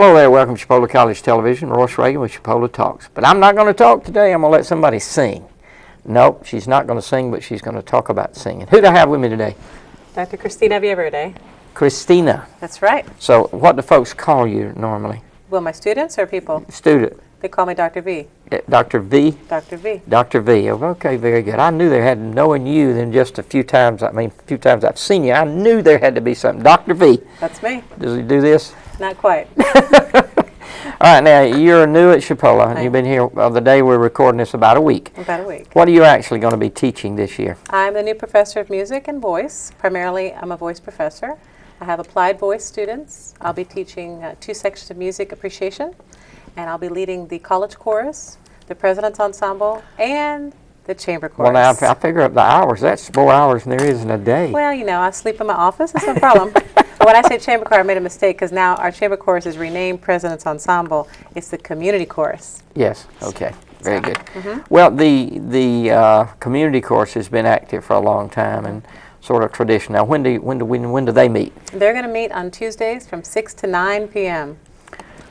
Hello there, welcome to Chipola College Television. Royce Reagan with Chipola Talks. But I'm not going to talk today, I'm going to let somebody sing. Nope, she's not going to sing, but she's going to talk about singing. Who do I have with me today? Dr. Christina Villaverde. Christina. That's right. So what do folks call you normally? Well, my students or people? Student. They call me Dr. V. Dr. V? Dr. V. Dr. V. Oh, okay, very good. I knew there had, knowing you then just a few times I've seen you, I knew there had to be something. Dr. V. That's me. Does he do this? Not quite. All right, now you're new at Chipola, and you've been here the day we're recording this about a week. About a week. What are you actually going to be teaching this year? I'm the new professor of music and voice. Primarily, I'm a voice professor. I have applied voice students. I'll be teaching 2 sections of music appreciation, and I'll be leading the college chorus, the president's ensemble, and the chamber chorus. Well, now, if I figure up the hours, that's more hours than there is in a day. Well, you know, I sleep in my office. That's no problem. But when I say chamber choir, I made a mistake because now our chamber chorus is renamed President's Ensemble. It's the community chorus. Yes. Okay. Very good. Well, the community chorus has been active for a long time and sort of tradition. Now, when do they meet? They're going to meet on Tuesdays from 6 to 9 p.m.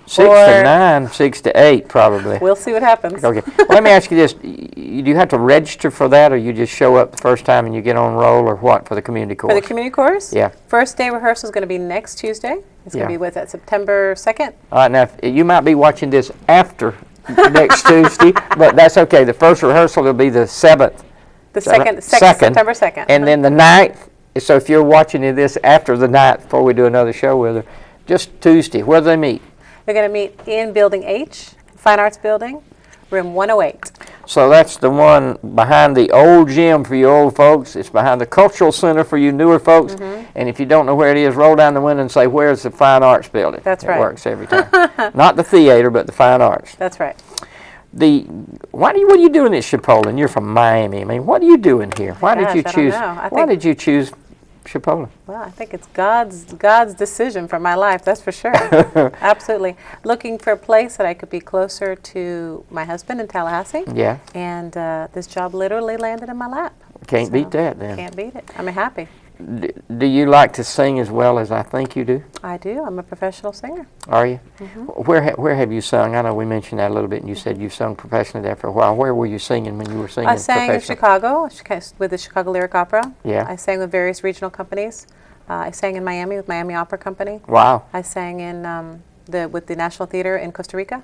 6 to 9, 6 to 8, probably. We'll see what happens. Okay. Well, let me ask you this. Do you have to register for that, or you just show up the first time and you get on roll, or what, for the community chorus? For the community chorus? Yeah. First day rehearsal is going to be next Tuesday. It's going to be with September 2nd. All right. Now, you might be watching this after next Tuesday, but that's okay. The first rehearsal will be the 7th. The second, September 2nd. And then the 9th. So if you're watching this after the 9th, before we do another show with her, just Tuesday. Where do they meet? They're going to meet in Building H, Fine Arts Building, room 108. So that's the one behind the old gym for you old folks. It's behind the Cultural Center for you newer folks. And if you don't know where it is, roll down the window and say, "Where's the Fine Arts Building?" That's right. It works every time. Not the theater, but the Fine Arts. That's right. What are you doing at Chipola? You're from Miami. I mean, what are you doing here? Why did you choose? Why did you choose Chipola? Well, I think it's God's decision for my life. That's for sure. Absolutely. Looking for a place that I could be closer to my husband in Tallahassee. Yeah. And this job literally landed in my lap. Can't beat that, then. Can't beat it. I'm happy. Do you like to sing as well as I think you do? I do. I'm a professional singer. Are you? Where have you sung? I know we mentioned that a little bit, and you said you sung professionally there for a while. Where were you singing when you were singing professionally? I sang in Chicago with the Chicago Lyric Opera. Yeah. I sang with various regional companies. I sang in Miami with Miami Opera Company. Wow. I sang in with the National Theater in Costa Rica.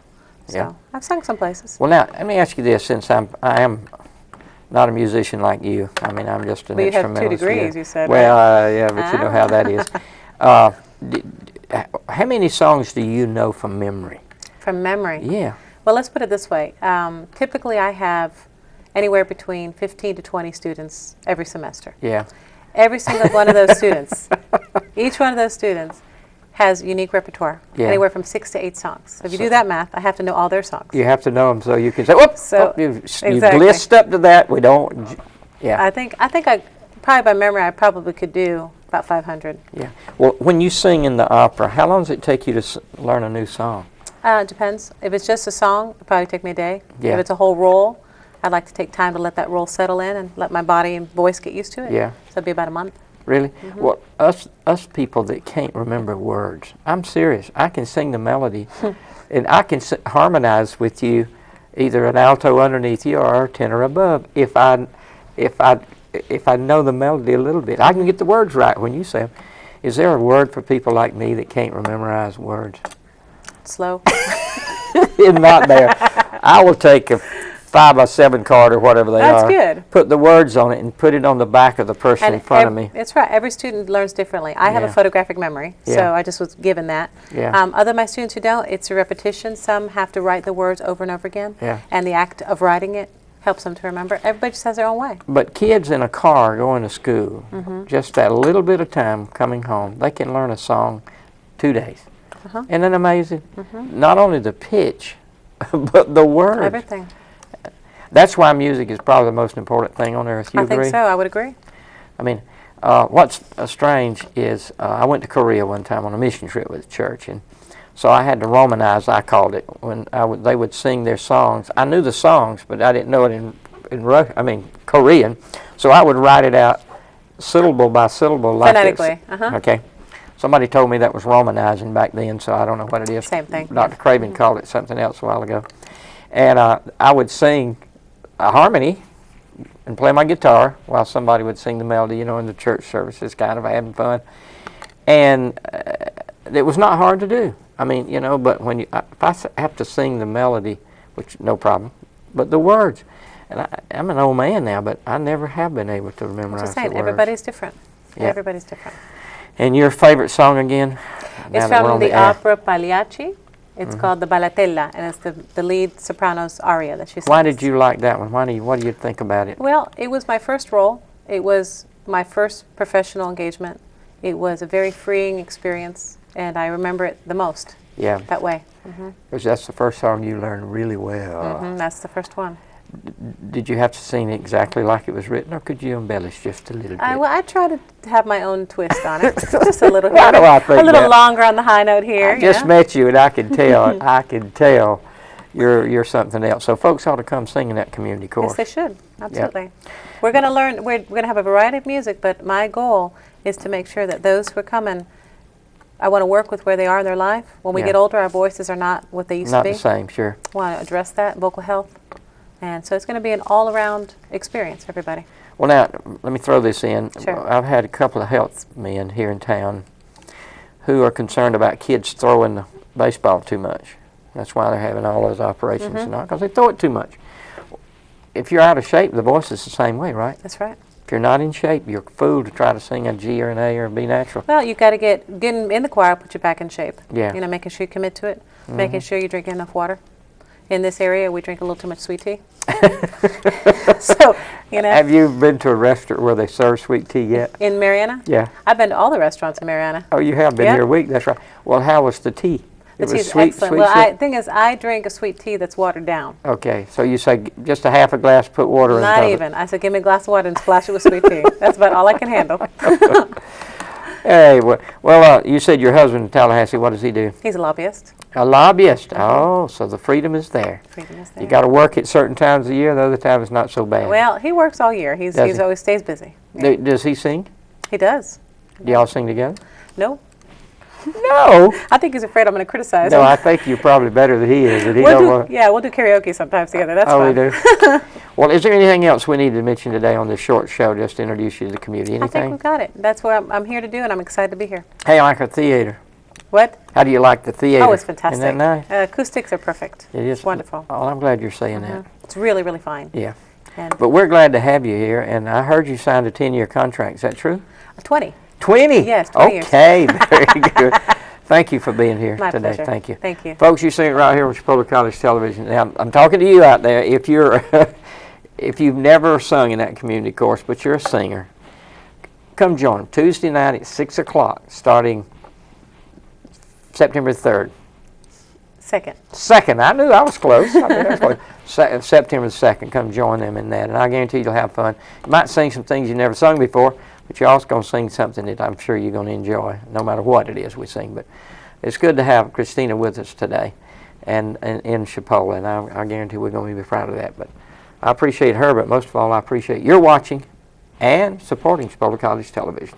So Yeah. I've sung some places. Well, now let me ask you this: since I am not a musician like you, I mean, I'm just an instrumentalist. You have 2 degrees, you said. Well, yeah, but you know how that is. How many songs do you know from memory? From memory? Yeah. Well, let's put it this way. Typically, I have anywhere between 15 to 20 students every semester. Yeah. Every single one of those students, each one of those students has unique repertoire, anywhere from 6 to 8 songs. So if you do that math, I have to know all their songs. You have to know them so you can say, "Whoops!" You list up to that. We don't. Yeah. I think I probably by memory I probably could do about 500. Yeah. Well, when you sing in the opera, how long does it take you to learn a new song? It depends. If it's just a song, it'll probably take me a day. Yeah. If it's a whole role, I'd like to take time to let that role settle in and let my body and voice get used to it. Yeah. So it'd be about a month. Really? Well, us people that can't remember words, I'm serious. I can sing the melody, and I can harmonize with you, either an alto underneath you or a tenor above. If I know the melody a little bit, I can get the words right when you say them. Is there a word for people like me that can't memorize words? Slow. It's not there. I will take a 5x7 card or whatever they are. That's good. Put the words on it and put it on the back of the person in front of me. That's right. Every student learns differently. I have a photographic memory, so I just was given that. Yeah. Other of my students who don't, it's a repetition. Some have to write the words over and over again, and the act of writing it helps them to remember. Everybody just has their own way. But kids in a car going to school, just that little bit of time coming home, they can learn a song 2 days. Isn't that amazing? Not only the pitch, but the words. Everything. That's why music is probably the most important thing on earth. You agree? I think so. I would agree. I mean, what's strange is I went to Korea one time on a mission trip with the church, and so I had to Romanize, I called it, when they would sing their songs. I knew the songs, but I didn't know it in Korean. So I would write it out syllable by syllable like this. Phonetically. Okay. Somebody told me that was Romanizing back then, so I don't know what it is. Same thing. Dr. Craven called it something else a while ago. And I would sing a harmony and play my guitar while somebody would sing the melody, you know, in the church services, kind of having fun. And it was not hard to do. I mean, you know, but when if I have to sing the melody, which no problem, but the words, and I'm an old man now, but I never have been able to memorize Just the saying, words. everybody's different. Yeah. Everybody's different. And your favorite song again? It's Now that we're from on the air. opera Pagliacci. It's called the Ballatella, and it's the lead soprano's aria that she sings. Why did you like that one? What do you think about it? Well, it was my first role. It was my first professional engagement. It was a very freeing experience, and I remember it the most Yeah, that way. because that's the first song you learned really well. That's the first one. Did you have to sing it exactly like it was written, or could you embellish just a little bit? Well, I try to have my own twist on it, just a little. Why do I think a little that? longer on the high note here. I just met you, and I can tell. I can tell you're something else. So folks ought to come sing in that community chorus. Yes, they should. Absolutely. We're going to learn. We're going to have a variety of music, but my goal is to make sure that those who are coming, I want to work with where they are in their life. When we Yeah. get older, our voices are not what they used Not to be. the same, sure. Want to address that, vocal health. And so it's going to be an all-around experience for everybody. Well, now, let me throw this in. Sure. I've had a couple of health men here in town who are concerned about kids throwing the baseball too much. That's why they're having all those operations and all, because they throw it too much. If you're out of shape, the voice is the same way, right? That's right. If you're not in shape, you're a fool to try to sing a G or an A or B natural. Well, you've got to getting in the choir, put you back in shape. Yeah. You know, making sure you commit to it, making sure you drink enough water. In this area, we drink a little too much sweet tea. So, you know. Have you been to a restaurant where they serve sweet tea yet? In Mariana? Yeah. I've been to all the restaurants in Mariana. Oh, you have been Yeah. here a week. That's right. Well, how was the tea? The It was tea's sweet, excellent. sweet, Well, sweet? the thing is, I drink a sweet tea that's watered down. Okay, so you say just a half a glass, put water in Not top of it. even. I said, give me a glass of water and splash it with sweet tea. That's about all I can handle. Hey, well, you said your husband in Tallahassee, what does he do? He's a lobbyist. A lobbyist. Oh, so the freedom is there. Freedom is You there. got to work at certain times of the year, the other time it's not so bad. Well, he works all year. Does He's he? always stays busy. Yeah. Does he sing? He does. Do y'all sing together? No. No. I think he's afraid I'm going to criticize No, him. I think you're probably better than he is. That he don't want. We'll do karaoke sometimes together. That's Oh, fun. we do. Well, is there anything else we need to mention today on this short show just to introduce you to the community? I think Anything? we've got it. That's what I'm here to do, and I'm excited to be here. Hey, I like our theater. What? How do you like the theater? Oh, it's fantastic. Isn't that nice? Acoustics are perfect. It is It's wonderful. Oh, I'm glad you're saying that. It's really, really fine. Yeah. And But we're glad to have you here, and I heard you signed a 10-year contract. Is that true? 20. 20? Yes, 20 years. Okay, very good. Thank you for being here My today. pleasure. Thank you. Thank you. Folks, you see it right here with Chipotle College Television. Now, I'm talking to you out there. If you're, if you've never sung in that community course, but you're a singer, come join Tuesday night at 6 o'clock, starting September 3rd. Second. I knew I was close. I knew I was close. September 2nd, come join them in that, and I guarantee you'll have fun. You might sing some things you've never sung before, but you're also going to sing something that I'm sure you're going to enjoy, no matter what it is we sing. But it's good to have Christina with us today, and in Chipotle, and I guarantee we're going to be proud of that. But I appreciate her, but most of all, I appreciate your watching and supporting Chipotle College Television.